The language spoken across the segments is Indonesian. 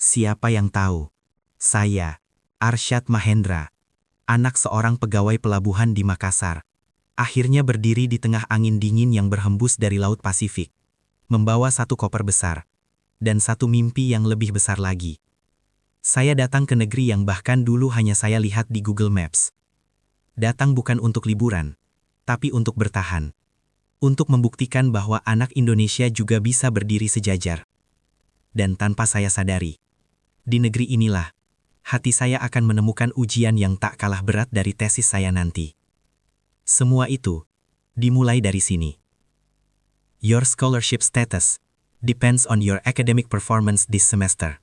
Siapa yang tahu? Saya, Arsyad Mahendra, anak seorang pegawai pelabuhan di Makassar, akhirnya berdiri di tengah angin dingin yang berhembus dari Laut Pasifik, membawa satu koper besar, dan satu mimpi yang lebih besar lagi. Saya datang ke negeri yang bahkan dulu hanya saya lihat di Google Maps. Datang bukan untuk liburan, tapi untuk bertahan. Untuk membuktikan bahwa anak Indonesia juga bisa berdiri sejajar. Dan tanpa saya sadari, di negeri inilah, hati saya akan menemukan ujian yang tak kalah berat dari tesis saya nanti. Semua itu dimulai dari sini. Your scholarship status depends on your academic performance this semester.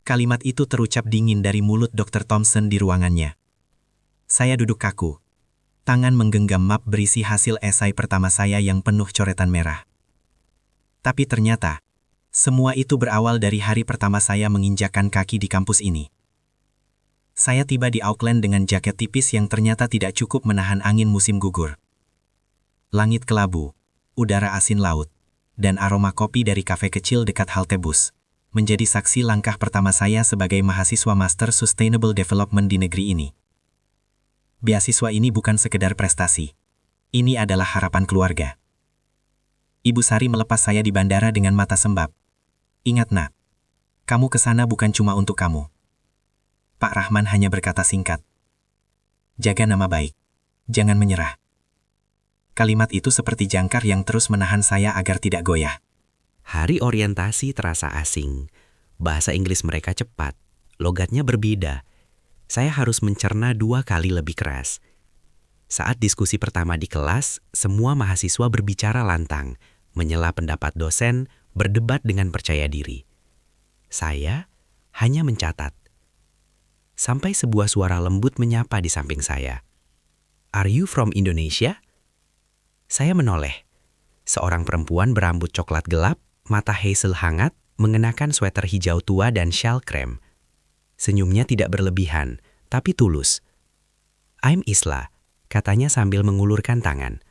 Kalimat itu terucap dingin dari mulut Dr. Thompson di ruangannya. Saya duduk kaku. Tangan menggenggam map berisi hasil esai pertama saya yang penuh coretan merah. Tapi ternyata, semua itu berawal dari hari pertama saya menginjakkan kaki di kampus ini. Saya tiba di Auckland dengan jaket tipis yang ternyata tidak cukup menahan angin musim gugur. Langit kelabu, udara asin laut, dan aroma kopi dari kafe kecil dekat halte bus menjadi saksi langkah pertama saya sebagai mahasiswa Master Sustainable Development di negeri ini. Beasiswa ini bukan sekedar prestasi. Ini adalah harapan keluarga. Ibu Sari melepas saya di bandara dengan mata sembab. Ingat nak, kamu ke sana bukan cuma untuk kamu. Pak Rahman hanya berkata singkat. Jaga nama baik. Jangan menyerah. Kalimat itu seperti jangkar yang terus menahan saya agar tidak goyah. Hari orientasi terasa asing. Bahasa Inggris mereka cepat. Logatnya berbeda. Saya harus mencerna 2 kali lebih keras. Saat diskusi pertama di kelas, semua mahasiswa berbicara lantang, menyela pendapat dosen, berdebat dengan percaya diri. Saya hanya mencatat. Sampai sebuah suara lembut menyapa di samping saya. Are you from Indonesia? Saya menoleh. Seorang perempuan berambut coklat gelap, mata hazel hangat, mengenakan sweater hijau tua dan shawl krem. Senyumnya tidak berlebihan, tapi tulus. I'm Isla, katanya sambil mengulurkan tangan.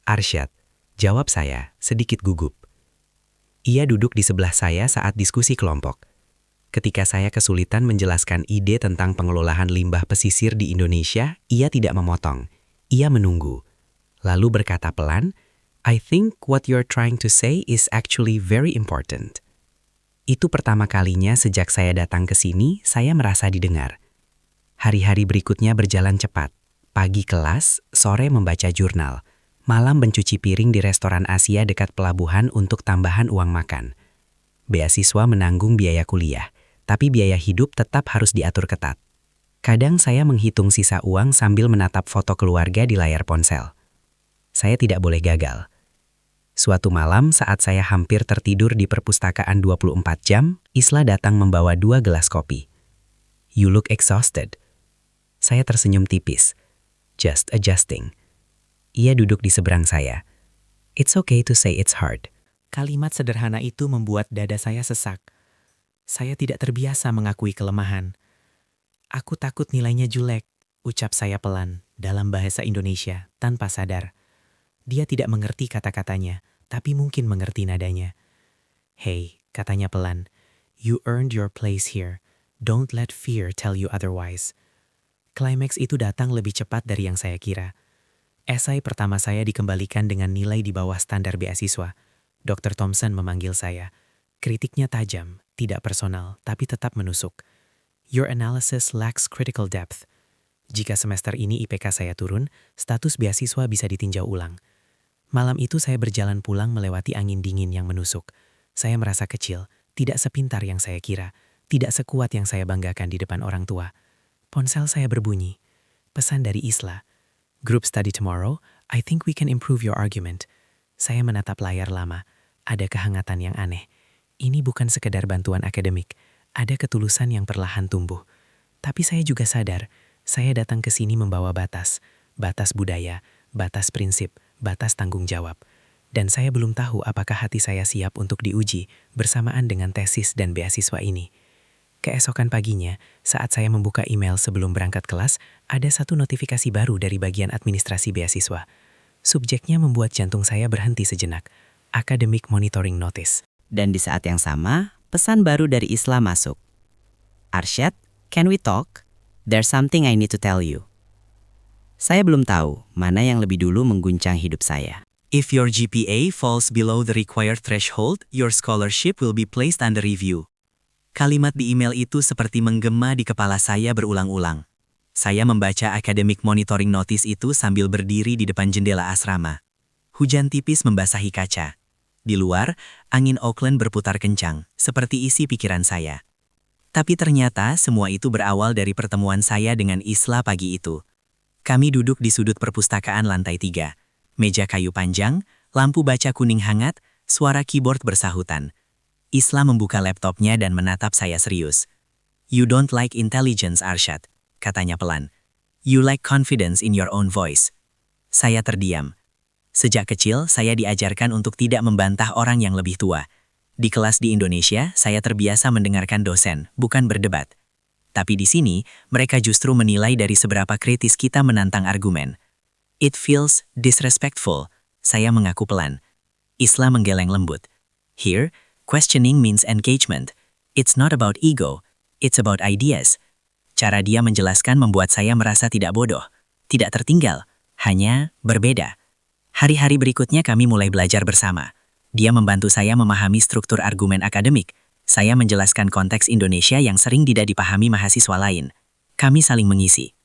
Arsyad, jawab saya, sedikit gugup. Ia duduk di sebelah saya saat diskusi kelompok. Ketika saya kesulitan menjelaskan ide tentang pengelolaan limbah pesisir di Indonesia, ia tidak memotong. Ia menunggu. Lalu berkata pelan, I think what you're trying to say is actually very important. Itu pertama kalinya sejak saya datang ke sini, saya merasa didengar. Hari-hari berikutnya berjalan cepat. Pagi kelas, sore membaca jurnal. Malam mencuci piring di restoran Asia dekat pelabuhan untuk tambahan uang makan. Beasiswa menanggung biaya kuliah, tapi biaya hidup tetap harus diatur ketat. Kadang saya menghitung sisa uang sambil menatap foto keluarga di layar ponsel. Saya tidak boleh gagal. Suatu malam saat saya hampir tertidur di perpustakaan 24 jam, Isla datang membawa 2 gelas kopi. You look exhausted. Saya tersenyum tipis. Just adjusting. Ia duduk di seberang saya. It's okay to say it's hard. Kalimat sederhana itu membuat dada saya sesak. Saya tidak terbiasa mengakui kelemahan. Aku takut nilainya jelek, ucap saya pelan dalam bahasa Indonesia tanpa sadar. Dia tidak mengerti kata-katanya, tapi mungkin mengerti nadanya. Hey, katanya pelan, you earned your place here. Don't let fear tell you otherwise. Klimaks itu datang lebih cepat dari yang saya kira. Esai pertama saya dikembalikan dengan nilai di bawah standar beasiswa. Dr. Thompson memanggil saya. Kritiknya tajam, tidak personal, tapi tetap menusuk. Your analysis lacks critical depth. Jika semester ini IPK saya turun, status beasiswa bisa ditinjau ulang. Malam itu saya berjalan pulang melewati angin dingin yang menusuk. Saya merasa kecil, tidak sepintar yang saya kira, tidak sekuat yang saya banggakan di depan orang tua. Ponsel saya berbunyi. Pesan dari Isla. Group study tomorrow, I think we can improve your argument. Saya menatap layar lama. Ada kehangatan yang aneh. Ini bukan sekedar bantuan akademik. Ada ketulusan yang perlahan tumbuh. Tapi saya juga sadar, saya datang ke sini membawa batas. Batas budaya, batas prinsip, batas tanggung jawab. Dan saya belum tahu apakah hati saya siap untuk diuji bersamaan dengan tesis dan beasiswa ini. Keesokan paginya, saat saya membuka email sebelum berangkat kelas, ada satu notifikasi baru dari bagian administrasi beasiswa. Subjeknya membuat jantung saya berhenti sejenak. Academic Monitoring Notice. Dan di saat yang sama, pesan baru dari Isla masuk. "Arsyad, can we talk? There's something I need to tell you." Saya belum tahu mana yang lebih dulu mengguncang hidup saya. If your GPA falls below the required threshold, your scholarship will be placed under review. Kalimat di email itu seperti menggema di kepala saya berulang-ulang. Saya membaca academic monitoring notice itu sambil berdiri di depan jendela asrama. Hujan tipis membasahi kaca. Di luar, angin Auckland berputar kencang, seperti isi pikiran saya. Tapi ternyata semua itu berawal dari pertemuan saya dengan Isla pagi itu. Kami duduk di sudut perpustakaan lantai 3. Meja kayu panjang, lampu baca kuning hangat, suara keyboard bersahutan. Isla membuka laptopnya dan menatap saya serius. "You don't like intelligence, Arsyad," katanya pelan. "You like confidence in your own voice." Saya terdiam. Sejak kecil, saya diajarkan untuk tidak membantah orang yang lebih tua. Di kelas di Indonesia, saya terbiasa mendengarkan dosen, bukan berdebat. Tapi di sini, mereka justru menilai dari seberapa kritis kita menantang argumen. "It feels disrespectful," saya mengaku pelan. Isla menggeleng lembut. "Here, questioning means engagement. It's not about ego, it's about ideas." Cara dia menjelaskan membuat saya merasa tidak bodoh, tidak tertinggal, hanya berbeda. Hari-hari berikutnya kami mulai belajar bersama. Dia membantu saya memahami struktur argumen akademik. Saya menjelaskan konteks Indonesia yang sering tidak dipahami mahasiswa lain. Kami saling mengisi.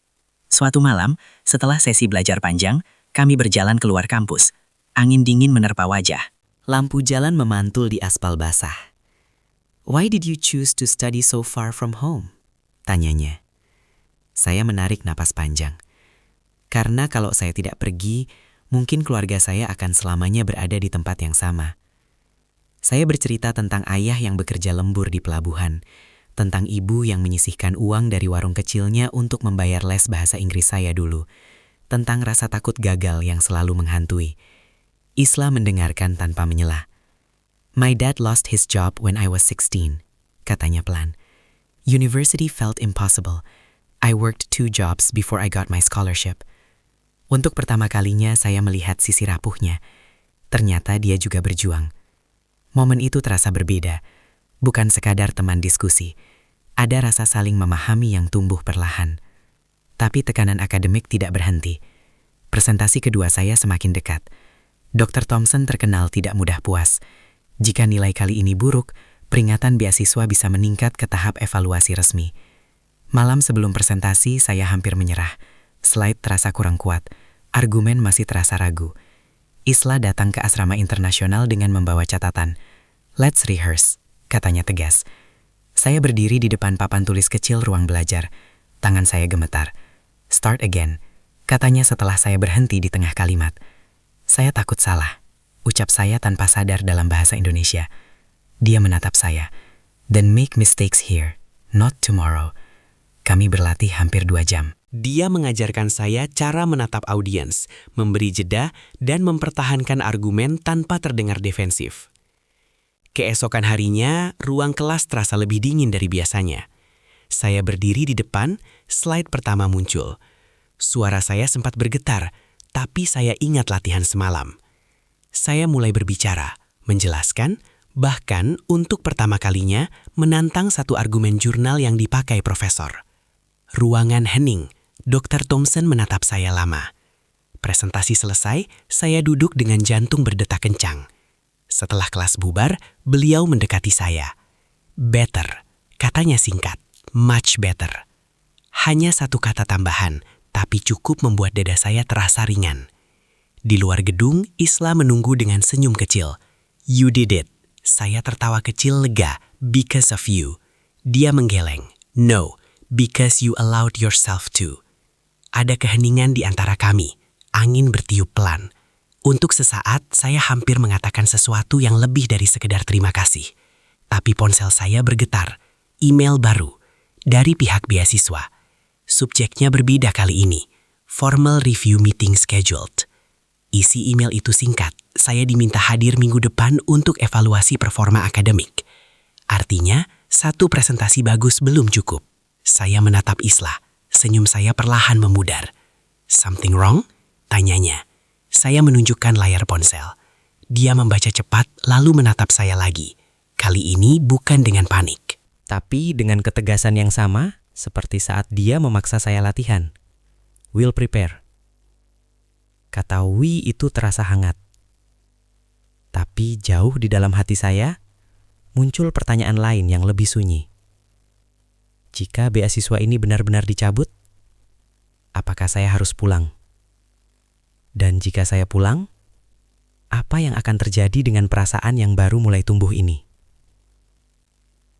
Suatu malam, setelah sesi belajar panjang, kami berjalan keluar kampus. Angin dingin menerpa wajah. Lampu jalan memantul di aspal basah. "Why did you choose to study so far from home?" tanyanya. Saya menarik napas panjang. Karena kalau saya tidak pergi, mungkin keluarga saya akan selamanya berada di tempat yang sama. Saya bercerita tentang ayah yang bekerja lembur di pelabuhan, tentang ibu yang menyisihkan uang dari warung kecilnya untuk membayar les bahasa Inggris saya dulu, tentang rasa takut gagal yang selalu menghantui. Isla mendengarkan tanpa menyela. "My dad lost his job when I was 16, katanya pelan. "University felt impossible. I worked 2 jobs before I got my scholarship." Untuk pertama kalinya saya melihat sisi rapuhnya. Ternyata dia juga berjuang. Momen itu terasa berbeda. Bukan sekadar teman diskusi. Ada rasa saling memahami yang tumbuh perlahan. Tapi tekanan akademik tidak berhenti. Presentasi kedua saya semakin dekat. Dr. Thompson terkenal tidak mudah puas. Jika nilai kali ini buruk, peringatan beasiswa bisa meningkat ke tahap evaluasi resmi. Malam sebelum presentasi, saya hampir menyerah. Slide terasa kurang kuat. Argumen masih terasa ragu. Isla datang ke asrama internasional dengan membawa catatan. "Let's rehearse," katanya tegas. Saya berdiri di depan papan tulis kecil ruang belajar. Tangan saya gemetar. "Start again," katanya setelah saya berhenti di tengah kalimat. Saya takut salah, ucap saya tanpa sadar dalam bahasa Indonesia. Dia menatap saya. "Then make mistakes here, not tomorrow." Kami berlatih hampir 2 jam. Dia mengajarkan saya cara menatap audiens, memberi jeda, dan mempertahankan argumen tanpa terdengar defensif. Keesokan harinya, ruang kelas terasa lebih dingin dari biasanya. Saya berdiri di depan, slide pertama muncul. Suara saya sempat bergetar, tapi saya ingat latihan semalam. Saya mulai berbicara, menjelaskan, bahkan untuk pertama kalinya menantang satu argumen jurnal yang dipakai profesor. Ruangan hening. Dr. Thompson menatap saya lama. Presentasi selesai, saya duduk dengan jantung berdetak kencang. Setelah kelas bubar, beliau mendekati saya. "Better," katanya singkat. "Much better." Hanya satu kata tambahan, tapi cukup membuat dada saya terasa ringan. Di luar gedung, Isla menunggu dengan senyum kecil. "You did it." Saya tertawa kecil lega, "Because of you." Dia menggeleng. "No, because you allowed yourself to." Ada keheningan di antara kami. Angin bertiup pelan. Untuk sesaat, saya hampir mengatakan sesuatu yang lebih dari sekedar terima kasih. Tapi ponsel saya bergetar. Email baru. Dari pihak beasiswa. Subjeknya berbeda kali ini. Formal review meeting scheduled. Isi email itu singkat. Saya diminta hadir minggu depan untuk evaluasi performa akademik. Artinya, satu presentasi bagus belum cukup. Saya menatap Isla. Senyum saya perlahan memudar. "Something wrong?" tanyanya. Saya menunjukkan layar ponsel. Dia membaca cepat lalu menatap saya lagi. kali ini bukan dengan panik. Tapi dengan ketegasan yang sama, seperti saat dia memaksa saya latihan. We'll prepare. Kata we itu terasa hangat. Tapi jauh di dalam hati saya, muncul pertanyaan lain yang lebih sunyi. Jika beasiswa ini benar-benar dicabut, apakah saya harus pulang? Dan jika saya pulang, apa yang akan terjadi dengan perasaan yang baru mulai tumbuh ini?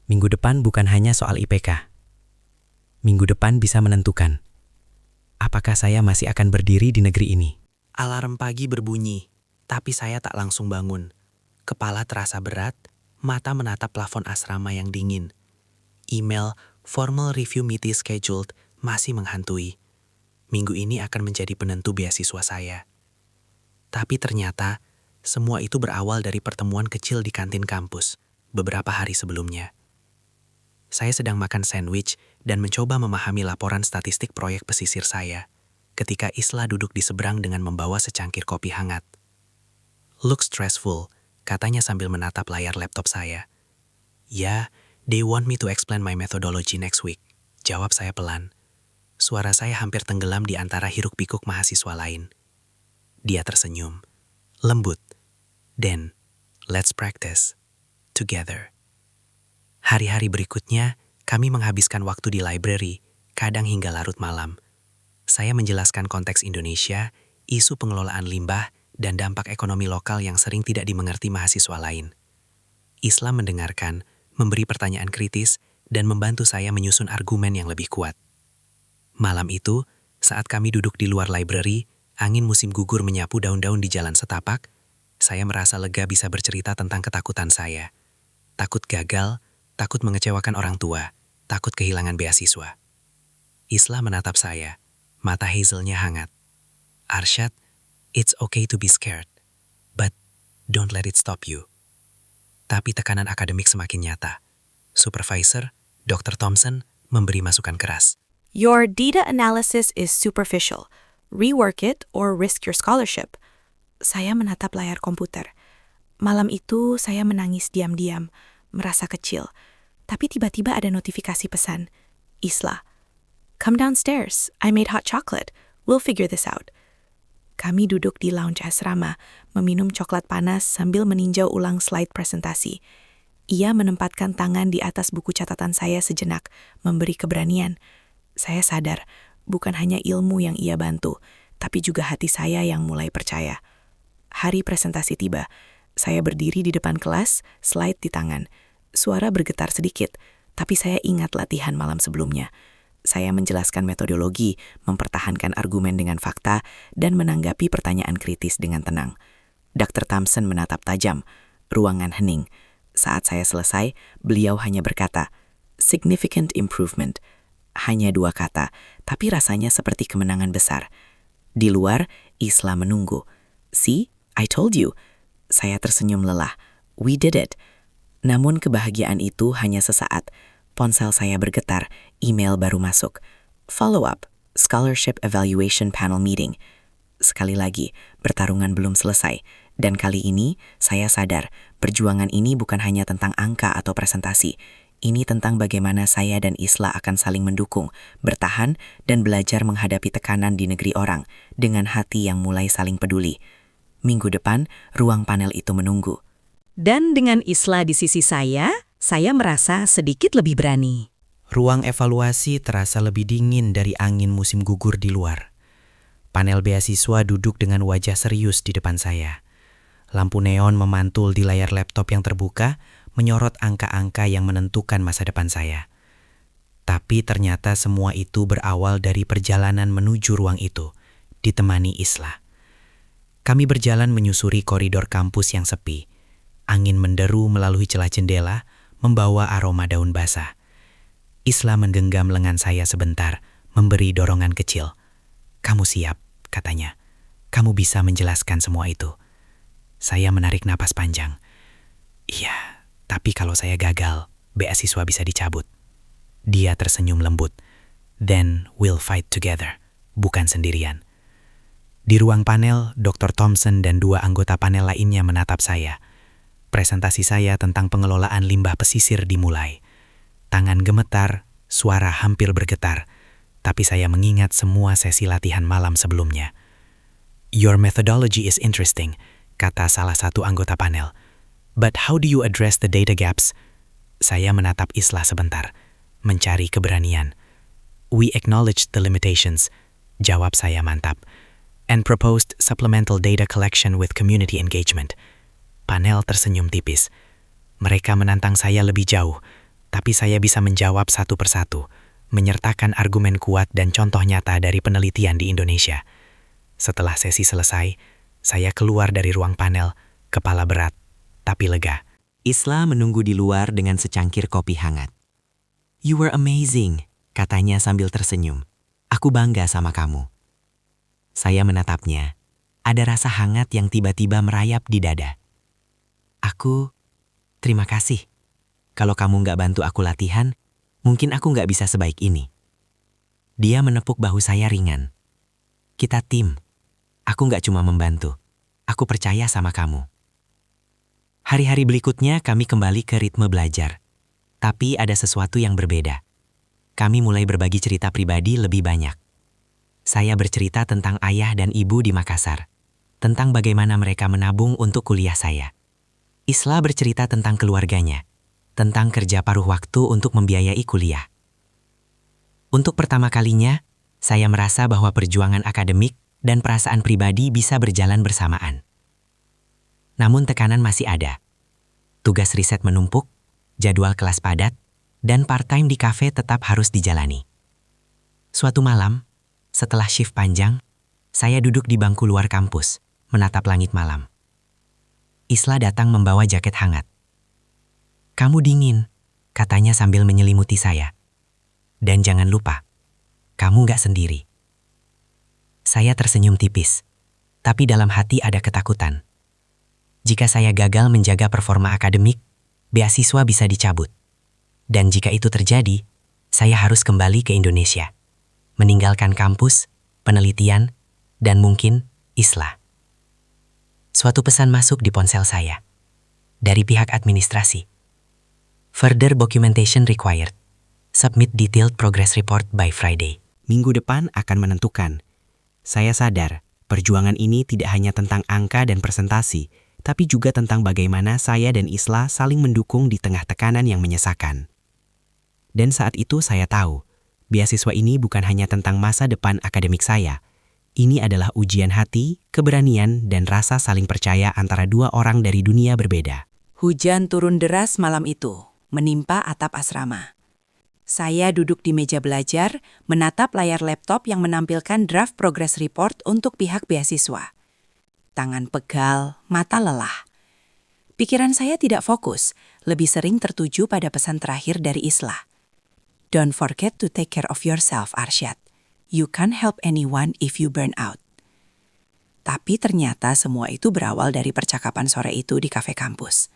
Minggu depan bukan hanya soal IPK. Minggu depan bisa menentukan apakah saya masih akan berdiri di negeri ini. Alarm pagi berbunyi, tapi saya tak langsung bangun. Kepala terasa berat, mata menatap plafon asrama yang dingin. Email formal review meeting scheduled masih menghantui. Minggu ini akan menjadi penentu beasiswa saya. Tapi ternyata, semua itu berawal dari pertemuan kecil di kantin kampus beberapa hari sebelumnya. Saya sedang makan sandwich dan mencoba memahami laporan statistik proyek pesisir saya, ketika Isla duduk di seberang dengan membawa secangkir kopi hangat. "Look stressful," katanya sambil menatap layar laptop saya. "Ya, they want me to explain my methodology next week," jawab saya pelan. Suara saya hampir tenggelam di antara hiruk-pikuk mahasiswa lain. Dia tersenyum, lembut. "Then, let's practice together." Hari-hari berikutnya, kami menghabiskan waktu di library, kadang hingga larut malam. Saya menjelaskan konteks Indonesia, isu pengelolaan limbah, dan dampak ekonomi lokal yang sering tidak dimengerti mahasiswa lain. Islam mendengarkan, memberi pertanyaan kritis, dan membantu saya menyusun argumen yang lebih kuat. Malam itu, saat kami duduk di luar library, angin musim gugur menyapu daun-daun di jalan setapak, saya merasa lega bisa bercerita tentang ketakutan saya. Takut gagal, takut mengecewakan orang tua, takut kehilangan beasiswa. Islam menatap saya. Mata hazelnya hangat. "Arsyad, it's okay to be scared, but don't let it stop you." Tapi tekanan akademik semakin nyata. Supervisor, Dr. Thompson, memberi masukan keras. Your data analysis is superficial. Rework it or risk your scholarship. Saya menatap layar komputer. Malam itu saya menangis diam-diam, merasa kecil. Tapi tiba-tiba ada notifikasi pesan. "Isla, come downstairs. I made hot chocolate. We'll figure this out." Kami duduk di lounge asrama, meminum coklat panas sambil meninjau ulang slide presentasi. Ia menempatkan tangan di atas buku catatan saya sejenak, memberi keberanian. Saya sadar, bukan hanya ilmu yang ia bantu, tapi juga hati saya yang mulai percaya. Hari presentasi tiba. Saya berdiri di depan kelas, slide di tangan. Suara bergetar sedikit, tapi saya ingat latihan malam sebelumnya. Saya menjelaskan metodologi, mempertahankan argumen dengan fakta, dan menanggapi pertanyaan kritis dengan tenang. Dr. Thompson menatap tajam. Ruangan hening. Saat saya selesai, beliau hanya berkata, "Significant improvement." Hanya 2 kata, tapi rasanya seperti kemenangan besar. Di luar, Isla menunggu. "See, I told you." Saya tersenyum lelah. "We did it." Namun kebahagiaan itu hanya sesaat. Ponsel saya bergetar, email baru masuk. Follow up, Scholarship Evaluation Panel Meeting. Sekali lagi, pertarungan belum selesai. Dan kali ini, saya sadar, perjuangan ini bukan hanya tentang angka atau presentasi. Ini tentang bagaimana saya dan Isla akan saling mendukung, bertahan, dan belajar menghadapi tekanan di negeri orang, dengan hati yang mulai saling peduli. Minggu depan, ruang panel itu menunggu. Dan dengan Isla di sisi saya merasa sedikit lebih berani. Ruang evaluasi terasa lebih dingin dari angin musim gugur di luar. Panel beasiswa duduk dengan wajah serius di depan saya. Lampu neon memantul di layar laptop yang terbuka, menyorot angka-angka yang menentukan masa depan saya. Tapi ternyata semua itu berawal dari perjalanan menuju ruang itu, ditemani Isla. Kami berjalan menyusuri koridor kampus yang sepi. Angin menderu melalui celah jendela, membawa aroma daun basah. Isla menggenggam lengan saya sebentar, memberi dorongan kecil. "Kamu siap," katanya. "Kamu bisa menjelaskan semua itu." Saya menarik napas panjang. "Iya, tapi kalau saya gagal, beasiswa bisa dicabut." Dia tersenyum lembut. "Then we'll fight together, bukan sendirian." Di ruang panel, Dr. Thompson dan 2 anggota panel lainnya menatap saya. Presentasi saya tentang pengelolaan limbah pesisir dimulai. Tangan gemetar, suara hampir bergetar, tapi saya mengingat semua sesi latihan malam sebelumnya. "Your methodology is interesting," kata salah satu anggota panel. "But how do you address the data gaps?" Saya menatap Isla sebentar, mencari keberanian. "We acknowledge the limitations," jawab saya mantap, "and proposed supplemental data collection with community engagement." Panel tersenyum tipis. Mereka menantang saya lebih jauh, tapi saya bisa menjawab satu persatu, menyertakan argumen kuat dan contoh nyata dari penelitian di Indonesia. Setelah sesi selesai, saya keluar dari ruang panel, kepala berat, tapi lega. Isla menunggu di luar dengan secangkir kopi hangat. "You were amazing," katanya sambil tersenyum. "Aku bangga sama kamu." Saya menatapnya. Ada rasa hangat yang tiba-tiba merayap di dada. Terima kasih. Kalau kamu nggak bantu aku latihan, mungkin aku nggak bisa sebaik ini." Dia menepuk bahu saya ringan. "Kita tim. Aku nggak cuma membantu. Aku percaya sama kamu." Hari-hari berikutnya kami kembali ke ritme belajar. Tapi ada sesuatu yang berbeda. Kami mulai berbagi cerita pribadi lebih banyak. Saya bercerita tentang ayah dan ibu di Makassar. Tentang bagaimana mereka menabung untuk kuliah saya. Isla bercerita tentang keluarganya, tentang kerja paruh waktu untuk membiayai kuliah. Untuk pertama kalinya, saya merasa bahwa perjuangan akademik dan perasaan pribadi bisa berjalan bersamaan. Namun tekanan masih ada. Tugas riset menumpuk, jadwal kelas padat, dan part-time di kafe tetap harus dijalani. Suatu malam, setelah shift panjang, saya duduk di bangku luar kampus, menatap langit malam. Isla datang membawa jaket hangat. "Kamu dingin," katanya sambil menyelimuti saya. "Dan jangan lupa, kamu gak sendiri." Saya tersenyum tipis, tapi dalam hati ada ketakutan. Jika saya gagal menjaga performa akademik, beasiswa bisa dicabut. Dan jika itu terjadi, saya harus kembali ke Indonesia, meninggalkan kampus, penelitian, dan mungkin Isla. Suatu pesan masuk di ponsel saya. Dari pihak administrasi. "Further documentation required. Submit detailed progress report by Friday." Minggu depan akan menentukan. Saya sadar, perjuangan ini tidak hanya tentang angka dan presentasi, tapi juga tentang bagaimana saya dan Isla saling mendukung di tengah tekanan yang menyesakan. Dan saat itu saya tahu, beasiswa ini bukan hanya tentang masa depan akademik saya. Ini adalah ujian hati, keberanian, dan rasa saling percaya antara dua orang dari dunia berbeda. Hujan turun deras malam itu, menimpa atap asrama. Saya duduk di meja belajar, menatap layar laptop yang menampilkan draft progress report untuk pihak beasiswa. Tangan pegal, mata lelah. Pikiran saya tidak fokus, lebih sering tertuju pada pesan terakhir dari Isla. "Don't forget to take care of yourself, Arsyad. You can't help anyone if you burn out." Tapi ternyata semua itu berawal dari percakapan sore itu di kafe kampus.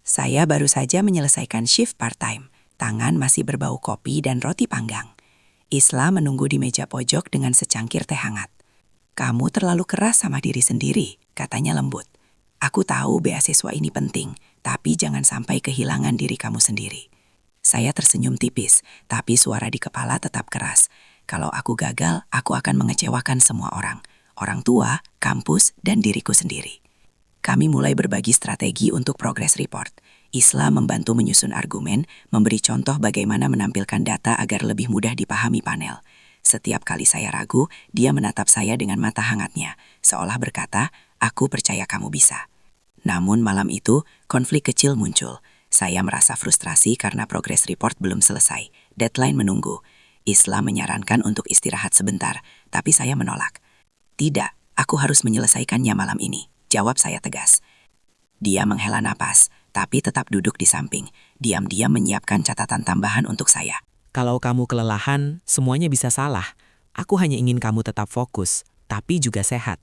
Saya baru saja menyelesaikan shift part-time. Tangan masih berbau kopi dan roti panggang. Isla menunggu di meja pojok dengan secangkir teh hangat. "Kamu terlalu keras sama diri sendiri," katanya lembut. "Aku tahu beasiswa ini penting, tapi jangan sampai kehilangan diri kamu sendiri." Saya tersenyum tipis, tapi suara di kepala tetap keras. Kalau aku gagal, aku akan mengecewakan semua orang. Orang tua, kampus, dan diriku sendiri. Kami mulai berbagi strategi untuk progress report. Isla membantu menyusun argumen, memberi contoh bagaimana menampilkan data agar lebih mudah dipahami panel. Setiap kali saya ragu, dia menatap saya dengan mata hangatnya, seolah berkata, "Aku percaya kamu bisa." Namun malam itu, konflik kecil muncul. Saya merasa frustrasi karena progress report belum selesai. Deadline menunggu. Isla menyarankan untuk istirahat sebentar, tapi saya menolak. "Tidak, aku harus menyelesaikannya malam ini," jawab saya tegas. Dia menghela napas, tapi tetap duduk di samping. Diam-diam menyiapkan catatan tambahan untuk saya. Kalau kamu kelelahan, semuanya bisa salah. Aku hanya ingin kamu tetap fokus, tapi juga sehat.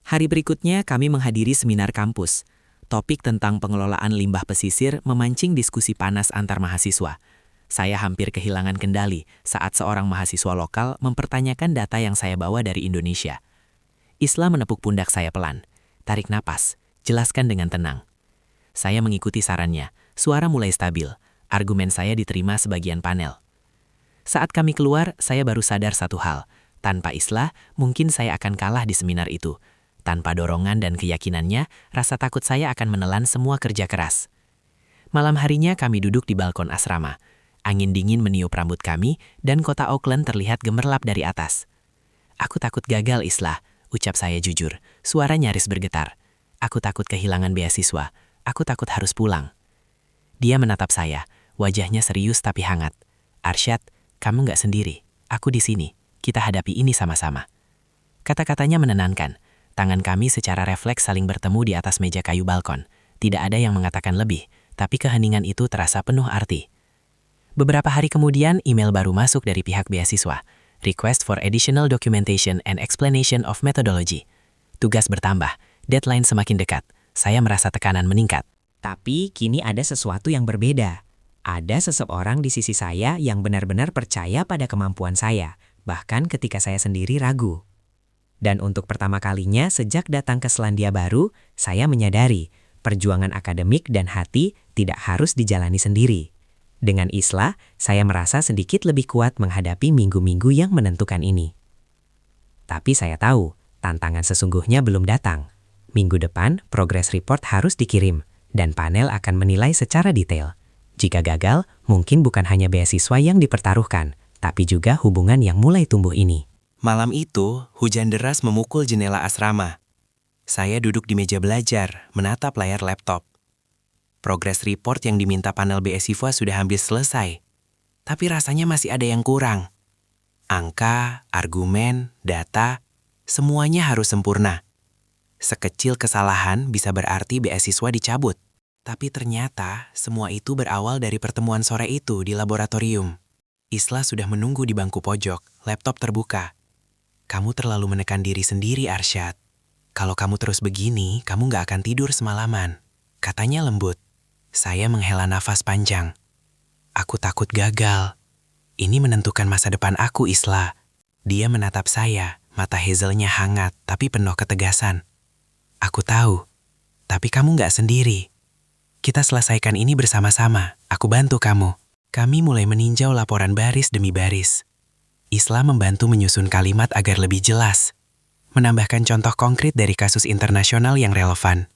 Hari berikutnya kami menghadiri seminar kampus. Topik tentang pengelolaan limbah pesisir memancing diskusi panas antar mahasiswa. Saya hampir kehilangan kendali saat seorang mahasiswa lokal mempertanyakan data yang saya bawa dari Indonesia. Isla menepuk pundak saya pelan. "Tarik napas, jelaskan dengan tenang." Saya mengikuti sarannya. Suara mulai stabil. Argumen saya diterima sebagian panel. Saat kami keluar, saya baru sadar satu hal. Tanpa Islah, mungkin saya akan kalah di seminar itu. Tanpa dorongan dan keyakinannya, rasa takut saya akan menelan semua kerja keras. Malam harinya kami duduk di balkon asrama. Angin dingin meniup rambut kami, dan kota Auckland terlihat gemerlap dari atas. Aku takut gagal, Islah, ucap saya jujur. Suara nyaris bergetar. Aku takut kehilangan beasiswa. Aku takut harus pulang. Dia menatap saya, wajahnya serius tapi hangat. Arsyad, kamu nggak sendiri. Aku di sini. Kita hadapi ini sama-sama. Kata-katanya menenangkan. Tangan kami secara refleks saling bertemu di atas meja kayu balkon. Tidak ada yang mengatakan lebih, tapi keheningan itu terasa penuh arti. Beberapa hari kemudian, email baru masuk dari pihak beasiswa. Request for additional documentation and explanation of methodology. Tugas bertambah, deadline semakin dekat. Saya merasa tekanan meningkat. Tapi kini ada sesuatu yang berbeda. Ada seseorang di sisi saya yang benar-benar percaya pada kemampuan saya, bahkan ketika saya sendiri ragu. Dan untuk pertama kalinya sejak datang ke Selandia Baru, saya menyadari perjuangan akademik dan hati tidak harus dijalani sendiri. Dengan Islah, saya merasa sedikit lebih kuat menghadapi minggu-minggu yang menentukan ini. Tapi saya tahu, tantangan sesungguhnya belum datang. Minggu depan, progress report harus dikirim, dan panel akan menilai secara detail. Jika gagal, mungkin bukan hanya beasiswa yang dipertaruhkan, tapi juga hubungan yang mulai tumbuh ini. Malam itu, hujan deras memukul jendela asrama. Saya duduk di meja belajar, menatap layar laptop. Progress report yang diminta panel beasiswa sudah hampir selesai. Tapi rasanya masih ada yang kurang. Angka, argumen, data, semuanya harus sempurna. Sekecil kesalahan bisa berarti beasiswa dicabut. Tapi ternyata semua itu berawal dari pertemuan sore itu di laboratorium. Islah sudah menunggu di bangku pojok, laptop terbuka. Kamu terlalu menekan diri sendiri, Arsyad. Kalau kamu terus begini, kamu gak akan tidur semalaman. Katanya lembut. Saya menghela nafas panjang. Aku takut gagal. Ini menentukan masa depan aku, Islah. Dia menatap saya, mata hazelnya hangat tapi penuh ketegasan. Aku tahu, tapi kamu gak sendiri. Kita selesaikan ini bersama-sama. Aku bantu kamu. Kami mulai meninjau laporan baris demi baris. Islah membantu menyusun kalimat agar lebih jelas. Menambahkan contoh konkret dari kasus internasional yang relevan.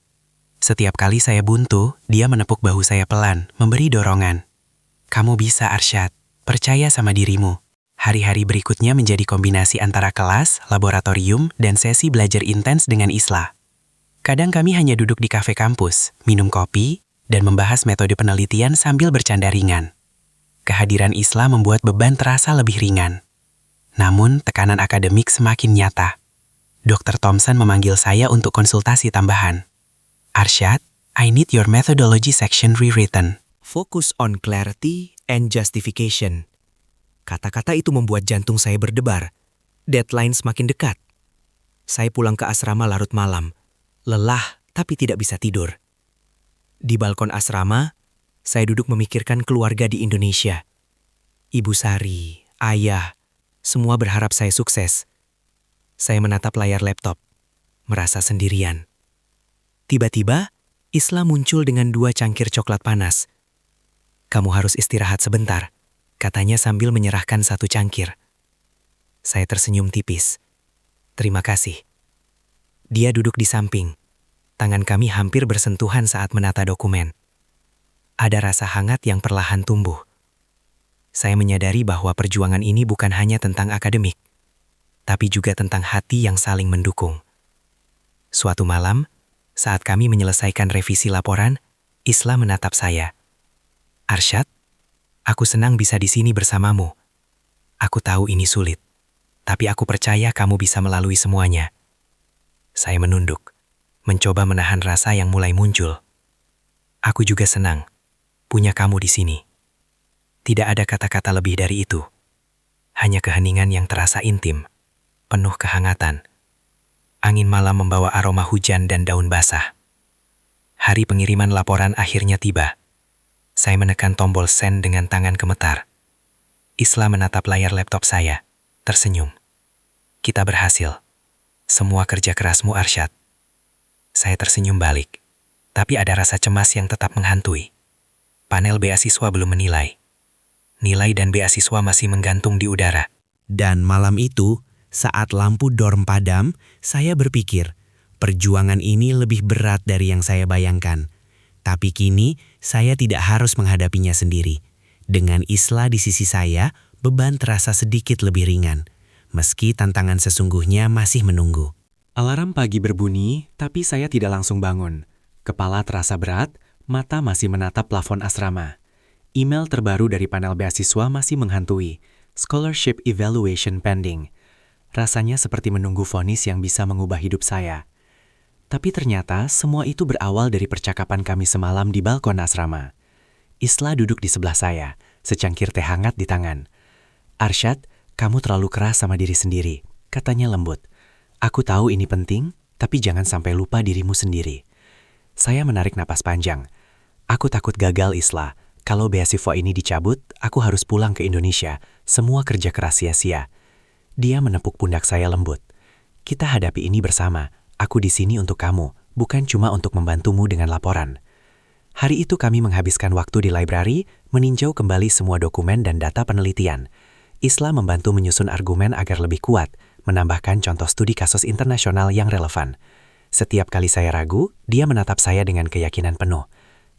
Setiap kali saya buntu, dia menepuk bahu saya pelan, memberi dorongan. Kamu bisa, Arsyad. Percaya sama dirimu. Hari-hari berikutnya menjadi kombinasi antara kelas, laboratorium, dan sesi belajar intens dengan Islah. Kadang kami hanya duduk di kafe kampus, minum kopi, dan membahas metode penelitian sambil bercanda ringan. Kehadiran Islah membuat beban terasa lebih ringan. Namun, tekanan akademik semakin nyata. Dr. Thompson memanggil saya untuk konsultasi tambahan. Arsyad, I need your methodology section rewritten. Focus on clarity and justification. Kata-kata itu membuat jantung saya berdebar. Deadline semakin dekat. Saya pulang ke asrama larut malam. Lelah tapi tidak bisa tidur. Di balkon asrama, saya duduk memikirkan keluarga di Indonesia. Ibu Sari, ayah, semua berharap saya sukses. Saya menatap layar laptop, merasa sendirian. Tiba-tiba, Islah muncul dengan 2 cangkir coklat panas. Kamu harus istirahat sebentar, katanya sambil menyerahkan 1 cangkir. Saya tersenyum tipis. Terima kasih. Dia duduk di samping. Tangan kami hampir bersentuhan saat menata dokumen. Ada rasa hangat yang perlahan tumbuh. Saya menyadari bahwa perjuangan ini bukan hanya tentang akademik, tapi juga tentang hati yang saling mendukung. Suatu malam, saat kami menyelesaikan revisi laporan, Islah menatap saya. Arsyad, aku senang bisa di sini bersamamu. Aku tahu ini sulit, tapi aku percaya kamu bisa melalui semuanya. Saya menunduk, mencoba menahan rasa yang mulai muncul. Aku juga senang punya kamu di sini. Tidak ada kata-kata lebih dari itu. Hanya keheningan yang terasa intim, penuh kehangatan. Angin malam membawa aroma hujan dan daun basah. Hari pengiriman laporan akhirnya tiba. Saya menekan tombol send dengan tangan gemetar. Islah menatap layar laptop saya, tersenyum. Kita berhasil. Semua kerja kerasmu, Arsyad. Saya tersenyum balik. Tapi ada rasa cemas yang tetap menghantui. Panel beasiswa belum menilai. Nilai dan beasiswa masih menggantung di udara. Dan malam itu, saat lampu dorm padam, saya berpikir, perjuangan ini lebih berat dari yang saya bayangkan. Tapi kini, saya tidak harus menghadapinya sendiri. Dengan Isla di sisi saya, beban terasa sedikit lebih ringan. Meski tantangan sesungguhnya masih menunggu. Alarm pagi berbunyi, tapi saya tidak langsung bangun. Kepala terasa berat, mata masih menatap plafon asrama. Email terbaru dari panel beasiswa masih menghantui. Scholarship evaluation pending. Rasanya seperti menunggu vonis yang bisa mengubah hidup saya. Tapi ternyata semua itu berawal dari percakapan kami semalam di balkon asrama. Isla duduk di sebelah saya, secangkir teh hangat di tangan. "Arsyad, kamu terlalu keras sama diri sendiri," katanya lembut. "Aku tahu ini penting, tapi jangan sampai lupa dirimu sendiri." Saya menarik napas panjang. Aku takut gagal, Isla. Kalau beasiswa ini dicabut, aku harus pulang ke Indonesia. Semua kerja keras sia-sia. Dia menepuk pundak saya lembut. "Kita hadapi ini bersama. Aku di sini untuk kamu, bukan cuma untuk membantumu dengan laporan." Hari itu kami menghabiskan waktu di library, meninjau kembali semua dokumen dan data penelitian. Isla membantu menyusun argumen agar lebih kuat, menambahkan contoh studi kasus internasional yang relevan. Setiap kali saya ragu, dia menatap saya dengan keyakinan penuh.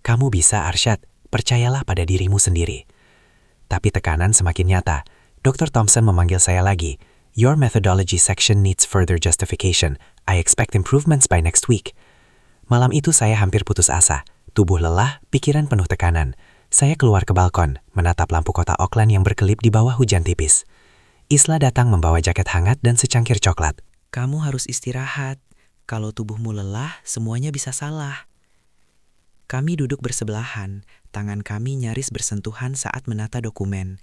"Kamu bisa, Arsyad. Percayalah pada dirimu sendiri." Tapi tekanan semakin nyata. Dr. Thompson memanggil saya lagi. "Your methodology section needs further justification. I expect improvements by next week." Malam itu saya hampir putus asa. Tubuh lelah, pikiran penuh tekanan. Saya keluar ke balkon, menatap lampu kota Auckland yang berkelip di bawah hujan tipis. Isla datang membawa jaket hangat dan secangkir coklat. Kamu harus istirahat. Kalau tubuhmu lelah, semuanya bisa salah. Kami duduk bersebelahan, tangan kami nyaris bersentuhan saat menata dokumen.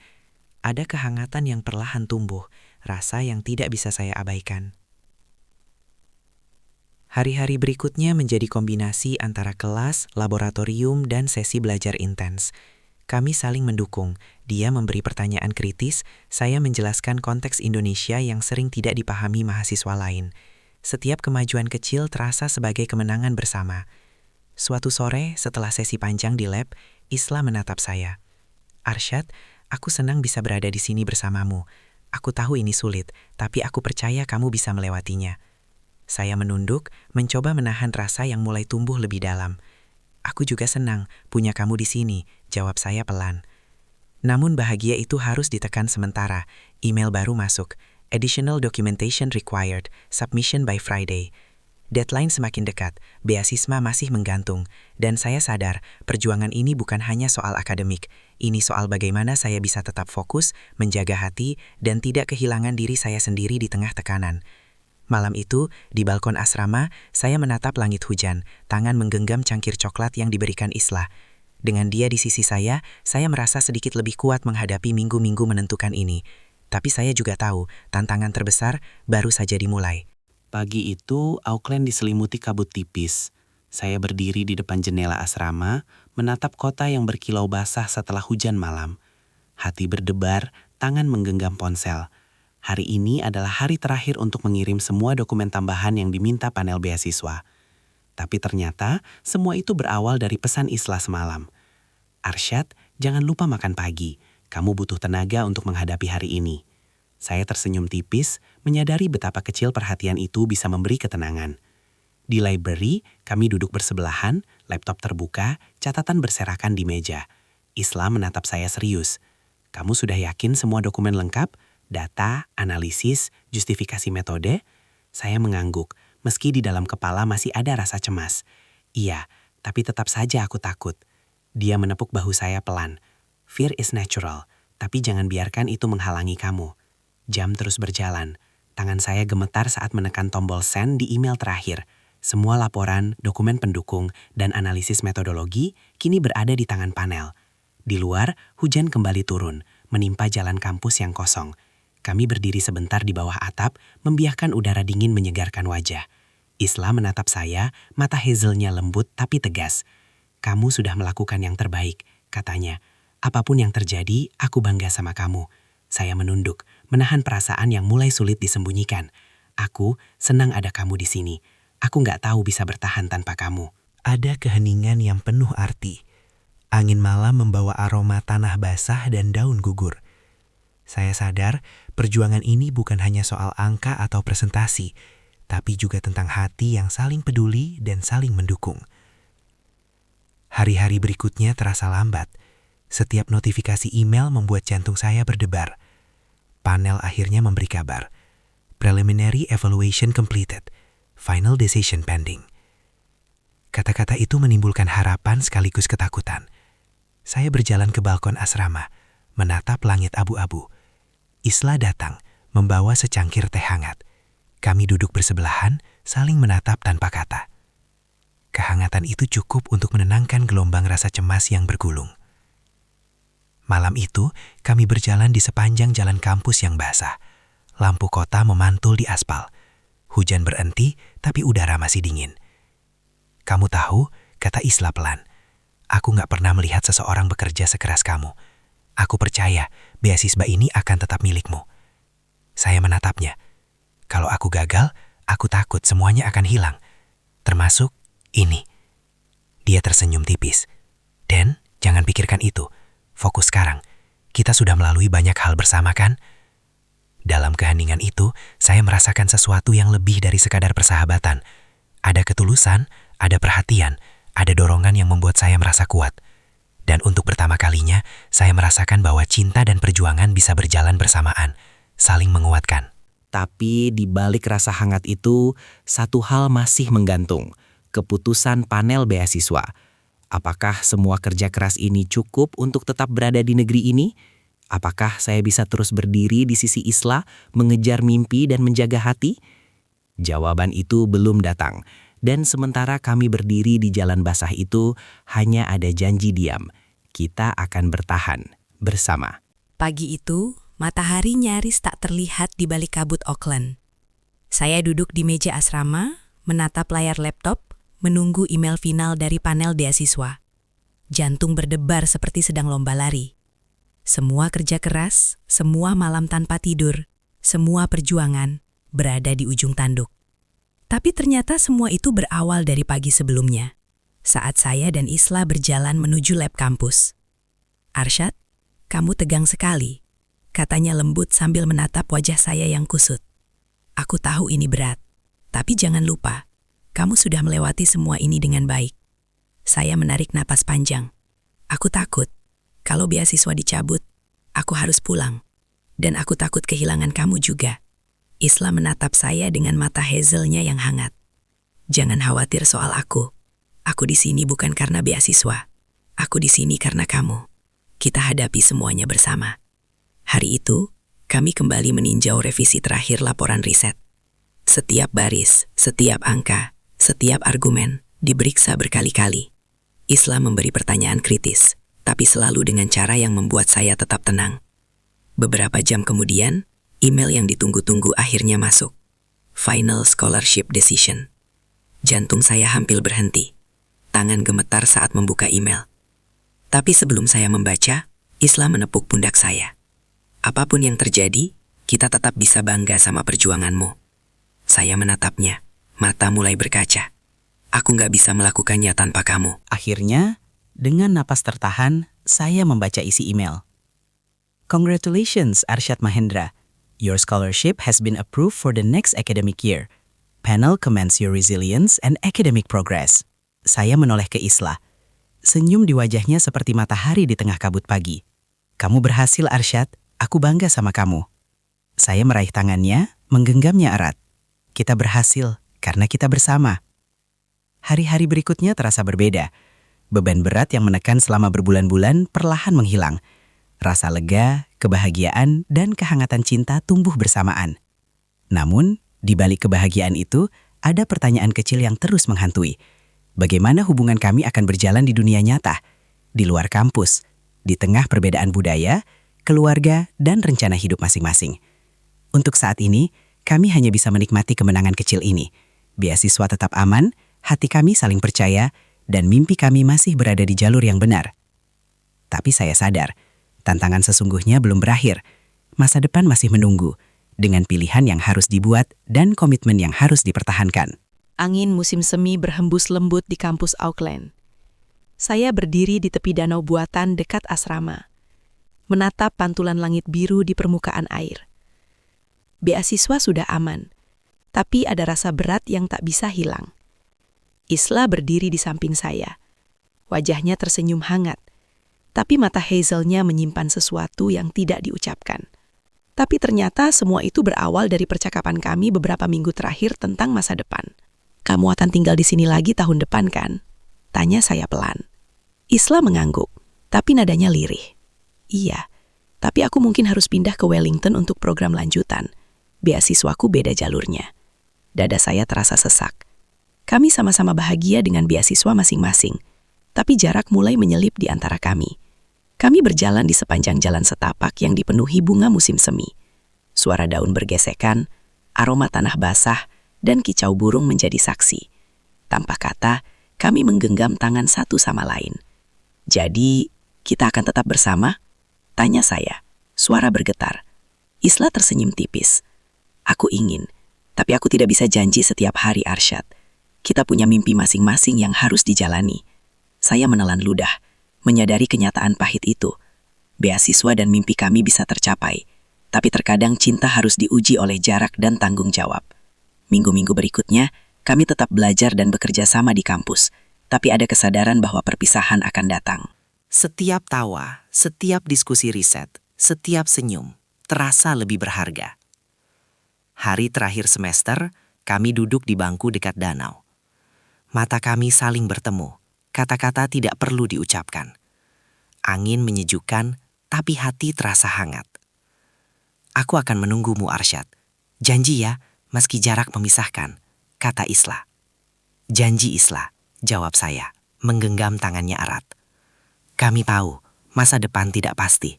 Ada kehangatan yang perlahan tumbuh, rasa yang tidak bisa saya abaikan. Hari-hari berikutnya menjadi kombinasi antara kelas, laboratorium, dan sesi belajar intens. Kami saling mendukung, dia memberi pertanyaan kritis, saya menjelaskan konteks Indonesia yang sering tidak dipahami mahasiswa lain. Setiap kemajuan kecil terasa sebagai kemenangan bersama. Suatu sore, setelah sesi panjang di lab, Isla menatap saya. "Arsyad, aku senang bisa berada di sini bersamamu. Aku tahu ini sulit, tapi aku percaya kamu bisa melewatinya." Saya menunduk, mencoba menahan rasa yang mulai tumbuh lebih dalam. "Aku juga senang punya kamu di sini," jawab saya pelan. Namun bahagia itu harus ditekan sementara. Email baru masuk. Additional documentation required. Submission by Friday. Deadline semakin dekat. Beasiswa masih menggantung. Dan saya sadar, perjuangan ini bukan hanya soal akademik. Ini soal bagaimana saya bisa tetap fokus, menjaga hati, dan tidak kehilangan diri saya sendiri di tengah tekanan. Malam itu, di balkon asrama, saya menatap langit hujan, tangan menggenggam cangkir coklat yang diberikan Isla. Dengan dia di sisi saya merasa sedikit lebih kuat menghadapi minggu-minggu menentukan ini. Tapi saya juga tahu, tantangan terbesar baru saja dimulai. Pagi itu, Auckland diselimuti kabut tipis. Saya berdiri di depan jendela asrama, menatap kota yang berkilau basah setelah hujan malam. Hati berdebar, tangan menggenggam ponsel. Hari ini adalah hari terakhir untuk mengirim semua dokumen tambahan yang diminta panel beasiswa. Tapi ternyata, semua itu berawal dari pesan Isla semalam. "Arsyad, jangan lupa makan pagi. Kamu butuh tenaga untuk menghadapi hari ini." Saya tersenyum tipis, menyadari betapa kecil perhatian itu bisa memberi ketenangan. Di library, kami duduk bersebelahan, laptop terbuka, catatan berserakan di meja. Isla menatap saya serius. "Kamu sudah yakin semua dokumen lengkap? Data, analisis, justifikasi metode?" Saya mengangguk, meski di dalam kepala masih ada rasa cemas. "Iya, tapi tetap saja aku takut." Dia menepuk bahu saya pelan. "Fear is natural, tapi jangan biarkan itu menghalangi kamu." Jam terus berjalan. Tangan saya gemetar saat menekan tombol send di email terakhir. Semua laporan, dokumen pendukung, dan analisis metodologi kini berada di tangan panel. Di luar, hujan kembali turun, menimpa jalan kampus yang kosong. Kami berdiri sebentar di bawah atap, membiarkan udara dingin menyegarkan wajah. Isla menatap saya, mata hazelnya lembut tapi tegas. "Kamu sudah melakukan yang terbaik," katanya. "Apapun yang terjadi, aku bangga sama kamu." Saya menunduk, menahan perasaan yang mulai sulit disembunyikan. "Aku senang ada kamu di sini. Aku nggak tahu bisa bertahan tanpa kamu." Ada keheningan yang penuh arti. Angin malam membawa aroma tanah basah dan daun gugur. Saya sadar perjuangan ini bukan hanya soal angka atau presentasi, tapi juga tentang hati yang saling peduli dan saling mendukung. Hari-hari berikutnya terasa lambat. Setiap notifikasi email membuat jantung saya berdebar. Panel akhirnya memberi kabar. Preliminary evaluation completed. Final decision pending. Kata-kata itu menimbulkan harapan sekaligus ketakutan. Saya berjalan ke balkon asrama, menatap langit abu-abu. Isla datang, membawa secangkir teh hangat. Kami duduk bersebelahan, saling menatap tanpa kata. Kehangatan itu cukup untuk menenangkan gelombang rasa cemas yang bergulung. Malam itu, kami berjalan di sepanjang jalan kampus yang basah. Lampu kota memantul di aspal. Hujan berhenti, tapi udara masih dingin. "Kamu tahu," kata Isla pelan, "aku gak pernah melihat seseorang bekerja sekeras kamu. Aku percaya beasiswa ini akan tetap milikmu." Saya menatapnya. Kalau aku gagal, aku takut semuanya akan hilang. Termasuk ini. Dia tersenyum tipis. "Dan jangan pikirkan itu. Fokus sekarang. Kita sudah melalui banyak hal bersama kan?" Dalam keheningan itu, saya merasakan sesuatu yang lebih dari sekadar persahabatan. Ada ketulusan, ada perhatian, ada dorongan yang membuat saya merasa kuat. Dan untuk pertama kalinya, saya merasakan bahwa cinta dan perjuangan bisa berjalan bersamaan, saling menguatkan. Tapi di balik rasa hangat itu, satu hal masih menggantung. Keputusan panel beasiswa. Apakah semua kerja keras ini cukup untuk tetap berada di negeri ini? Apakah saya bisa terus berdiri di sisi Isla, mengejar mimpi dan menjaga hati? Jawaban itu belum datang. Dan sementara kami berdiri di jalan basah itu, hanya ada janji diam. Kita akan bertahan bersama. Pagi itu, matahari nyaris tak terlihat di balik kabut Auckland. Saya duduk di meja asrama, menatap layar laptop, menunggu email final dari panel beasiswa. Jantung berdebar seperti sedang lomba lari. Semua kerja keras, semua malam tanpa tidur, semua perjuangan berada di ujung tanduk. Tapi ternyata semua itu berawal dari pagi sebelumnya, saat saya dan Isla berjalan menuju lab kampus. "Arsyad, kamu tegang sekali," katanya lembut sambil menatap wajah saya yang kusut. "Aku tahu ini berat, tapi jangan lupa, kamu sudah melewati semua ini dengan baik." Saya menarik napas panjang. Aku takut, kalau beasiswa dicabut, aku harus pulang. Dan aku takut kehilangan kamu juga. Isla menatap saya dengan mata hazelnya yang hangat. "Jangan khawatir soal aku. Aku di sini bukan karena beasiswa. Aku di sini karena kamu. Kita hadapi semuanya bersama." Hari itu, kami kembali meninjau revisi terakhir laporan riset. Setiap baris, setiap angka, setiap argumen diperiksa berkali-kali. Isla memberi pertanyaan kritis, tapi selalu dengan cara yang membuat saya tetap tenang. Beberapa jam kemudian, email yang ditunggu-tunggu akhirnya masuk. Final Scholarship Decision. Jantung saya hampir berhenti. Tangan gemetar saat membuka email. Tapi sebelum saya membaca, Isla menepuk pundak saya. "Apapun yang terjadi, kita tetap bisa bangga sama perjuanganmu." Saya menatapnya, mata mulai berkaca. Aku nggak bisa melakukannya tanpa kamu. Akhirnya, dengan napas tertahan, saya membaca isi email. "Congratulations, Arsyad Mahendra. Your scholarship has been approved for the next academic year. Panel commends your resilience and academic progress." Saya menoleh ke Isla. Senyum di wajahnya seperti matahari di tengah kabut pagi. "Kamu berhasil, Arsyad. Aku bangga sama kamu." Saya meraih tangannya, menggenggamnya erat. Kita berhasil karena kita bersama. Hari-hari berikutnya terasa berbeda. Beban berat yang menekan selama berbulan-bulan perlahan menghilang. Rasa lega, kebahagiaan, dan kehangatan cinta tumbuh bersamaan. Namun, di balik kebahagiaan itu, ada pertanyaan kecil yang terus menghantui. Bagaimana hubungan kami akan berjalan di dunia nyata, di luar kampus, di tengah perbedaan budaya, keluarga, dan rencana hidup masing-masing. Untuk saat ini, kami hanya bisa menikmati kemenangan kecil ini. Beasiswa tetap aman, hati kami saling percaya, dan mimpi kami masih berada di jalur yang benar. Tapi saya sadar, tantangan sesungguhnya belum berakhir. Masa depan masih menunggu, dengan pilihan yang harus dibuat dan komitmen yang harus dipertahankan. Angin musim semi berhembus lembut di kampus Auckland. Saya berdiri di tepi danau buatan dekat asrama, menatap pantulan langit biru di permukaan air. Beasiswa sudah aman, tapi ada rasa berat yang tak bisa hilang. Isla berdiri di samping saya. Wajahnya tersenyum hangat, tapi mata hazelnya menyimpan sesuatu yang tidak diucapkan. Tapi ternyata semua itu berawal dari percakapan kami beberapa minggu terakhir tentang masa depan. "Kamu akan tinggal di sini lagi tahun depan, kan?" tanya saya pelan. Isla mengangguk, tapi nadanya lirih. "Iya, tapi aku mungkin harus pindah ke Wellington untuk program lanjutan. Beasiswaku beda jalurnya." Dada saya terasa sesak. Kami sama-sama bahagia dengan beasiswa masing-masing, tapi jarak mulai menyelip di antara kami. Kami berjalan di sepanjang jalan setapak yang dipenuhi bunga musim semi. Suara daun bergesekan, aroma tanah basah, dan kicau burung menjadi saksi. Tanpa kata, kami menggenggam tangan satu sama lain. "Jadi, kita akan tetap bersama?" tanya saya. Suara bergetar. Isla tersenyum tipis. "Aku ingin, tapi aku tidak bisa janji setiap hari, Arsyad. Kita punya mimpi masing-masing yang harus dijalani." Saya menelan ludah, menyadari kenyataan pahit itu. Beasiswa dan mimpi kami bisa tercapai, tapi terkadang cinta harus diuji oleh jarak dan tanggung jawab. Minggu-minggu berikutnya, kami tetap belajar dan bekerja sama di kampus, tapi ada kesadaran bahwa perpisahan akan datang. Setiap tawa, setiap diskusi riset, setiap senyum terasa lebih berharga. Hari terakhir semester, kami duduk di bangku dekat danau. Mata kami saling bertemu, kata-kata tidak perlu diucapkan. Angin menyejukkan, tapi hati terasa hangat. "Aku akan menunggumu, Arsyad. Janji ya, meski jarak memisahkan," kata Isla. "Janji, Isla," jawab saya, menggenggam tangannya erat. Kami tahu, masa depan tidak pasti.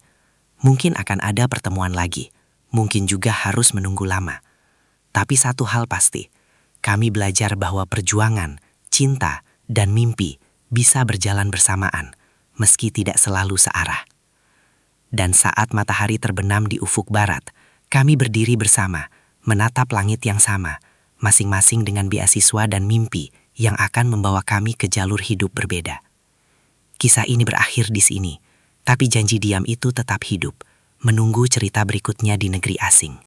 Mungkin akan ada pertemuan lagi, mungkin juga harus menunggu lama. Tapi satu hal pasti, kami belajar bahwa perjuangan, cinta, dan mimpi bisa berjalan bersamaan, meski tidak selalu searah. Dan saat matahari terbenam di ufuk barat, kami berdiri bersama, menatap langit yang sama, masing-masing dengan beasiswa dan mimpi yang akan membawa kami ke jalur hidup berbeda. Kisah ini berakhir di sini, tapi janji diam itu tetap hidup, menunggu cerita berikutnya di negeri asing.